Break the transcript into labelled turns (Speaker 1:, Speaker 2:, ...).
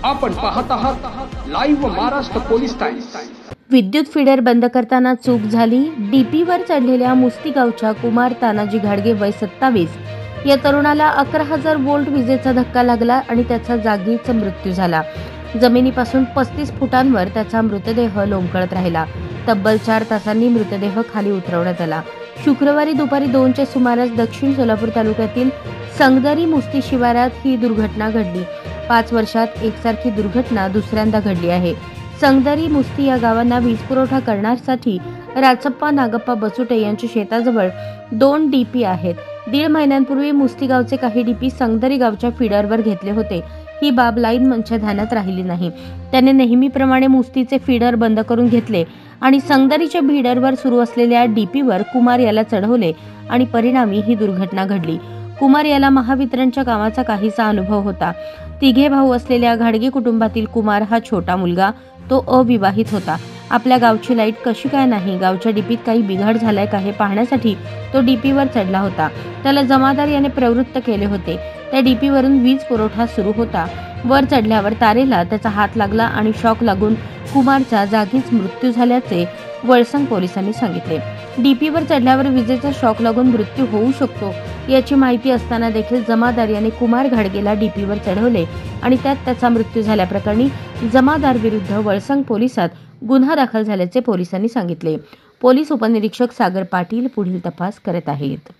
Speaker 1: आपण पाहत आहात लाईव्ह महाराष्ट्र पोलीस टाइम्स।
Speaker 2: विद्युत फीडर बंद करताना चूक झाली। डीपीवर चढलेल्या मुस्ती गावच्या कुमार तानाजी घाडगे वय 27 या तरुणाला 11,000 वोल्ट विजेचा धक्का लागला आणि त्याचा जागीच मृत्यू झाला। जमिनीपासून 35 फुटांवर त्याचा मृतदेह लोंबकळत राहिला। तब्बल 4 तासांनी मृतदेह खाली उतरवण्यात आला। शुक्रवारी दुपारी 2च्या सुमारास दक्षिण सोलापूर तालुक्यातील संगदरी मुस्ती शिवारात ही दुर्घटना घडली। 5 वर्षात एकसारखी दुर्घटना दुसऱ्यांदा घडली आहे। संगदरी मुस्ती या गावांना वीज पुरवठा करण्यासाठी राचप्पा नागप्पा बसुटे यांच्या शेताजवळ 2 डीपी आहेत। 1.5 महिन्यांपूर्वी मुस्ती गावचे काही डीपी संगदरी गावच्या फीडरवर घेतले होते। ही बाब लाईनमनच्या ध्यानात राहिली नाही। त्याने नेहमीप्रमाणे मुस्तीचे फीडर बंद करून घेतले आणि संगदरीच्या फीडरवर सुरू असलेल्या डीपीवर कुमार याला चढवले आणि परिणामी ही दुर्घटना घडली। कुमार याला महावितरणच्या कामाचा काहीसा अनुभव होता। तिघे भाऊ असलेल्या घाडगे कुटुंबातील कुमार हा छोटा मुलगा। तो अविवाहित होता। आपल्या गावची लाईट कशी काय नाही, गावच्या डीपीत काही बिघाड झालाय का हे पाहण्यासाठी तो डीपीवर चढला होता। त्याला जमादार याने प्रवृत्त केले होते। त्या डीपीवरून वीज पुरवठा सुरू होता। वर चढल्यावर तारेला त्याचा हात लागला आणि शॉक लागून कुमारचा जागीच मृत्यू झाल्याचे वळसंग पोलिसांनी सांगितले। डीपीवर चढल्यावर विजेचा शॉक लागून मृत्यू होऊ शकतो याची माहिती असताना देखील जमादार याने कुमार घाडगेला डीपीवर चढवले आणि त्यात त्याचा मृत्यू झाल्याप्रकरणी जमादार विरुद्ध वळसंग पोलिसात गुन्हा दाखल झाल्याचे पोलिसांनी सांगितले। पोलीस उपनिरीक्षक सागर पाटील पुढील तपास करत आहेत।